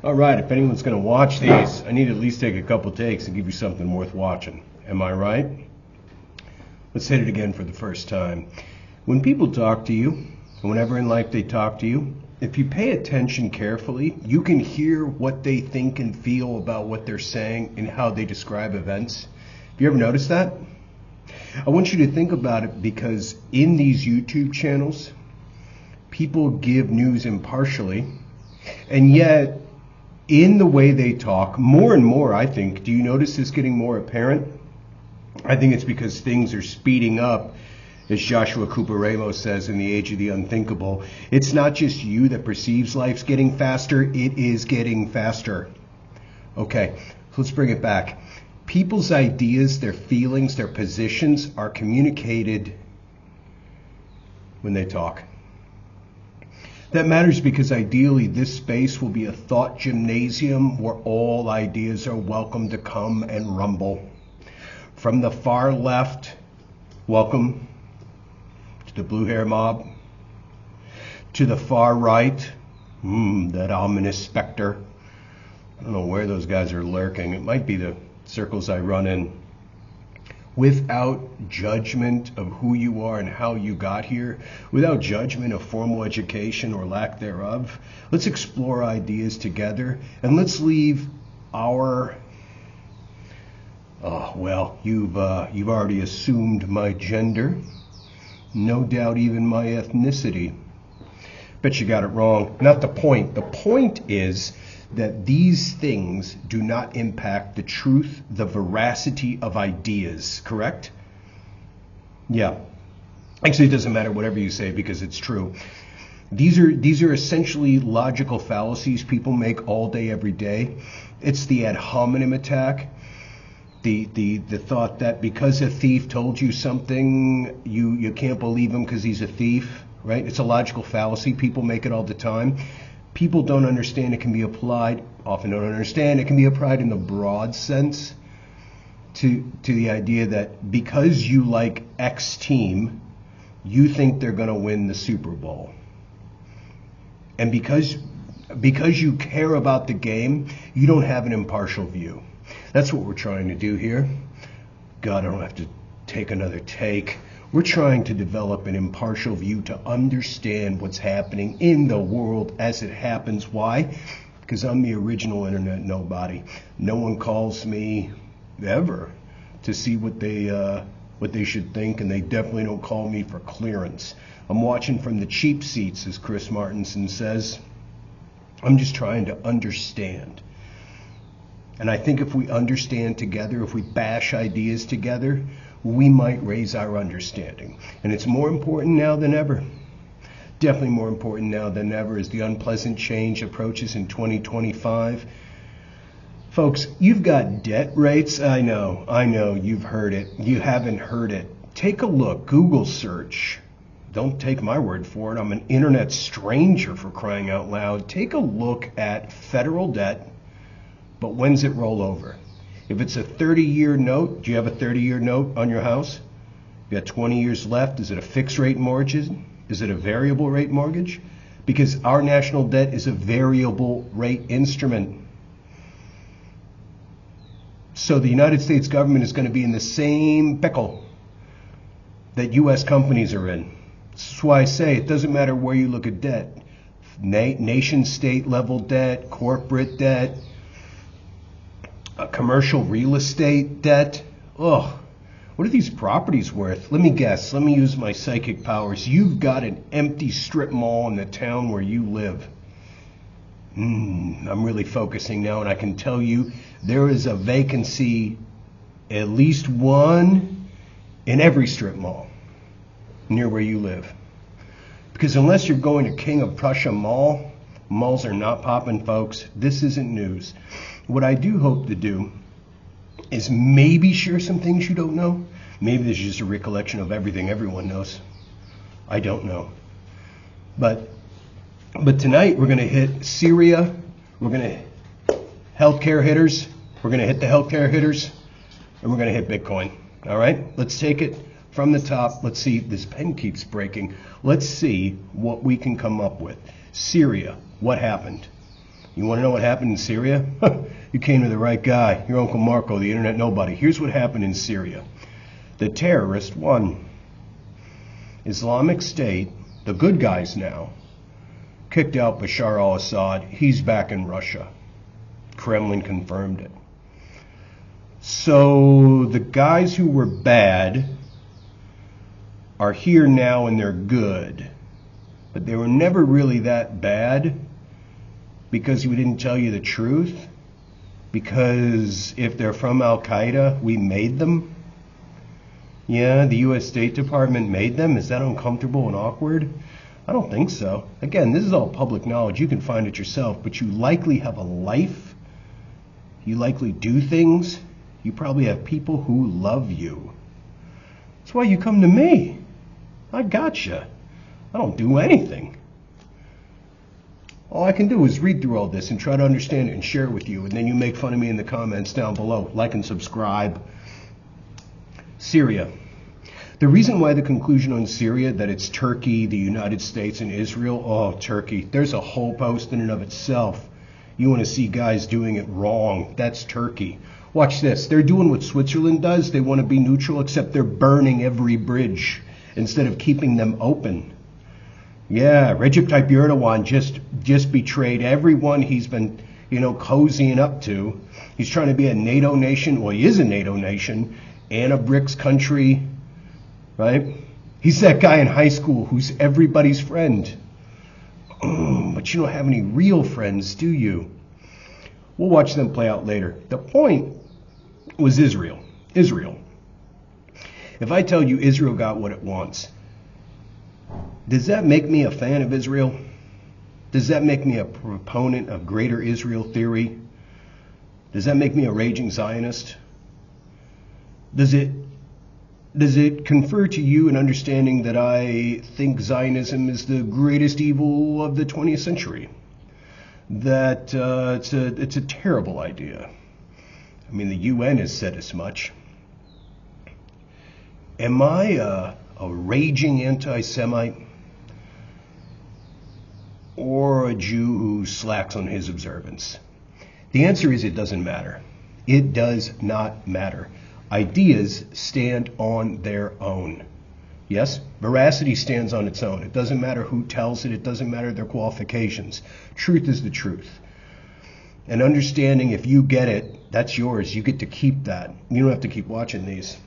All right, if anyone's going to watch these, I need to at least take a couple takes and give you something worth watching. Am I right? Let's hit it again for the first time. When people talk to you, whenever in life they talk to you, if you pay attention carefully, you can hear what they think and feel about what they're saying and how they describe events. Have you ever noticed that? I want you to think about it because in these YouTube channels, people give news impartially, and yet in the way they talk, more and more, I think, do you notice this getting more apparent? I think it's because things are speeding up. As Joshua Cooper Raymo says in The Age of the Unthinkable, it's not just you that perceives life's getting faster, it is getting faster. Okay, let's bring it back. People's ideas, their feelings, their positions are communicated when they talk. That matters because ideally this space will be a thought gymnasium where all ideas are welcome to come and rumble. From the far left, welcome to the blue hair mob. To the far right, that ominous specter. I don't know where those guys are lurking. It might be the circles I run in. Without judgment of who you are and how you got here, without judgment of formal education or lack thereof, let's explore ideas together and let's leave our you've already assumed my gender, no doubt even my ethnicity. Bet you got it wrong. Not the point. The point is that these things do not impact the truth, the veracity of ideas, correct? Yeah. Actually, it doesn't matter whatever you say because it's true. These are essentially logical fallacies people make all day, every day. It's the ad hominem attack. The thought that because a thief told you something, you can't believe him because he's a thief, right? It's a logical fallacy. People make it all the time. People don't understand it can be applied, often don't understand it can be applied in the broad sense to the idea that because you like X team, you think they're going to win the Super Bowl. And because you care about the game, you don't have an impartial view. That's what we're trying to do here. God, I don't have to take another take. We're trying to develop an impartial view to understand what's happening in the world as it happens. Why? Because I'm the original internet nobody. No one calls me ever to see what they should think, and they definitely don't call me for clearance. I'm watching from the cheap seats, as Chris Martenson says. I'm just trying to understand. And I think if we understand together, if we bash ideas together, we might raise our understanding. And it's more important now than ever. Definitely more important now than ever as the unpleasant change approaches in 2025. Folks, you've got debt rates. I know, you've heard it. You haven't heard it. Take a look, Google search. Don't take my word for it. I'm an internet stranger, for crying out loud. Take a look at federal debt, but when's it roll over? If it's a 30-year note, do you have a 30-year note on your house? You got 20 years left. Is it a fixed rate mortgage? Is it a variable rate mortgage? Because our national debt is a variable rate instrument. So the United States government is going to be in the same pickle that U.S. companies are in. That's why I say it doesn't matter where you look at debt. Nation state level debt, corporate debt, commercial real estate debt. Oh, what are these properties worth? Let me guess. Let me use my psychic powers. You've got an empty strip mall in the town where you live. I'm really focusing now, and I can tell you there is a vacancy, at least one, in every strip mall near where you live. Because unless you're going to King of Prussia Mall, malls are not popping, folks. This isn't news. What I do hope to do is maybe share some things you don't know. Maybe this is just a recollection of everything everyone knows. I don't know. But tonight we're going to hit Syria. We're going to healthcare hitters. We're going to hit the healthcare hitters. And we're going to hit Bitcoin. All right? Let's take it from the top. Let's see. This pen keeps breaking. Let's see what we can come up with. Syria. What happened? You want to know what happened in Syria? You came to the right guy. Your Uncle Marco, the internet nobody. Here's what happened in Syria. The terrorists won. Islamic State, the good guys now, kicked out Bashar al-Assad. He's back in Russia. Kremlin confirmed it. So the guys who were bad are here now and they're good. But they were never really that bad because we didn't tell you the truth. Because if they're from Al-Qaeda, we made them. Yeah, the U.S. State Department made them. Is that uncomfortable and awkward? I don't think so. Again, this is all public knowledge. You can find it yourself. But you likely have a life. You likely do things. You probably have people who love you. That's why you come to me. I gotcha. I don't do anything. All I can do is read through all this and try to understand it and share it with you. And then you make fun of me in the comments down below. Like and subscribe. Syria. The reason why the conclusion on Syria, that it's Turkey, the United States, and Israel, oh, Turkey. There's a whole post in and of itself. You want to see guys doing it wrong. That's Turkey. Watch this. They're doing what Switzerland does. They want to be neutral, except they're burning every bridge instead of keeping them open. Yeah, Recep Tayyip Erdogan just betrayed everyone he's been, cozying up to. He's trying to be a NATO nation. Well, he is a NATO nation and a BRICS country, right? He's that guy in high school who's everybody's friend. But you don't have any real friends, do you? We'll watch them play out later. The point was Israel. Israel. If I tell you Israel got what it wants, does that make me a fan of Israel? Does that make me a proponent of greater Israel theory? Does that make me a raging Zionist? Does it confer to you an understanding that I think Zionism is the greatest evil of the 20th century? That it's a terrible idea. I mean, the UN has said as much. Am I a raging anti-Semite or a Jew who slacks on his observance? The answer is it doesn't matter. It does not matter. Ideas stand on their own. Yes, veracity stands on its own. It doesn't matter who tells it. It doesn't matter their qualifications. Truth is the truth. And understanding, if you get it, that's yours. You get to keep that. You don't have to keep watching these.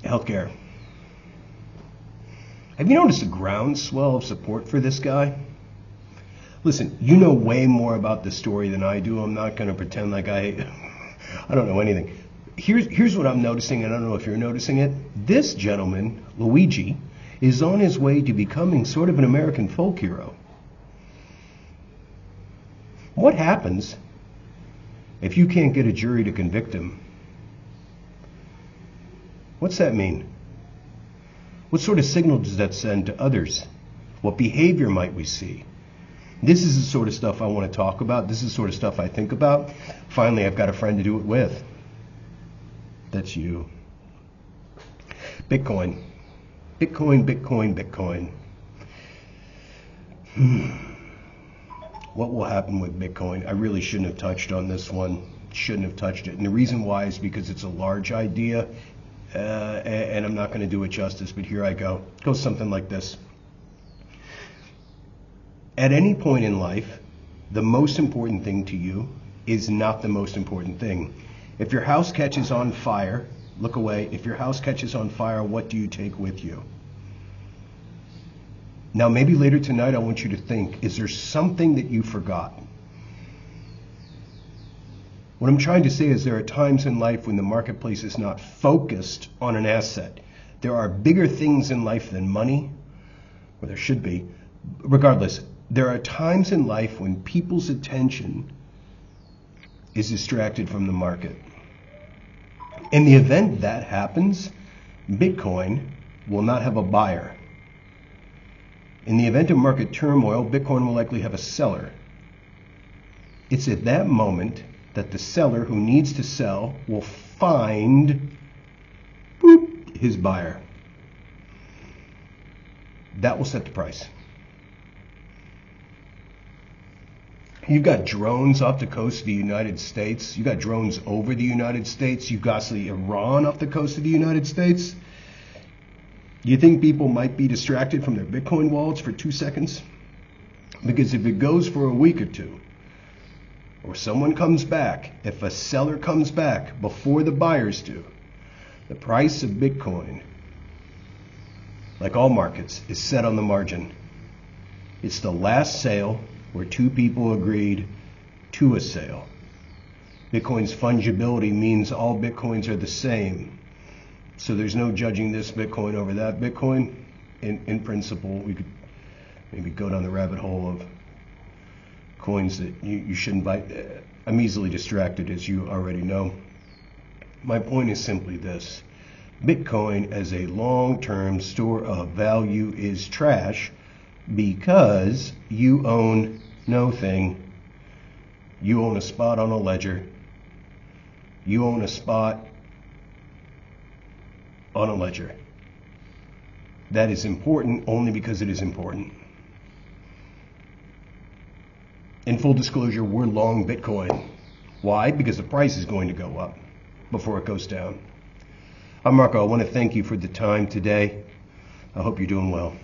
Healthcare. Have you noticed a groundswell of support for this guy? Listen, you know way more about the story than I do. I'm not going to pretend like I don't know anything. Here's what I'm noticing, and I don't know if you're noticing it. This gentleman, Luigi, is on his way to becoming sort of an American folk hero. What happens if you can't get a jury to convict him? What's that mean? What sort of signal does that send to others? What behavior might we see? This is the sort of stuff I want to talk about. This is the sort of stuff I think about. Finally, I've got a friend to do it with. That's you. Bitcoin. Bitcoin, Bitcoin, Bitcoin. What will happen with Bitcoin? I really shouldn't have touched on this one. Shouldn't have touched it. And the reason why is because it's a large idea, and I'm not going to do it justice, but here I go. It goes something like this. At any point in life, the most important thing to you is not the most important thing. If your house catches on fire, look away. If your house catches on fire, what do you take with you? Now, maybe later tonight, I want you to think, is there something that you forgot? What I'm trying to say is there are times in life when the marketplace is not focused on an asset. There are bigger things in life than money, or there should be. Regardless, there are times in life when people's attention is distracted from the market. In the event that happens, Bitcoin will not have a buyer. In the event of market turmoil, Bitcoin will likely have a seller. It's at that moment that the seller who needs to sell will find his buyer. That will set the price. You've got drones off the coast of the United States. You've got drones over the United States. You've got Iran off the coast of the United States. You think people might be distracted from their Bitcoin wallets for 2 seconds? Because if it goes for a week or two, or someone comes back, if a seller comes back before the buyers do, the price of Bitcoin, like all markets, is set on the margin. It's the last sale where two people agreed to a sale. Bitcoin's fungibility means all Bitcoins are the same. So there's no judging this Bitcoin over that Bitcoin. In principle, we could maybe go down the rabbit hole of coins that you shouldn't buy. I'm easily distracted, as you already know. My point is simply this. Bitcoin as a long-term store of value is trash because you own no thing. You own a spot on a ledger. You own a spot on a ledger. That is important only because it is important. In full disclosure, we're long Bitcoin. Why? Because the price is going to go up before it goes down. I'm Marco. I want to thank you for the time today. I hope you're doing well.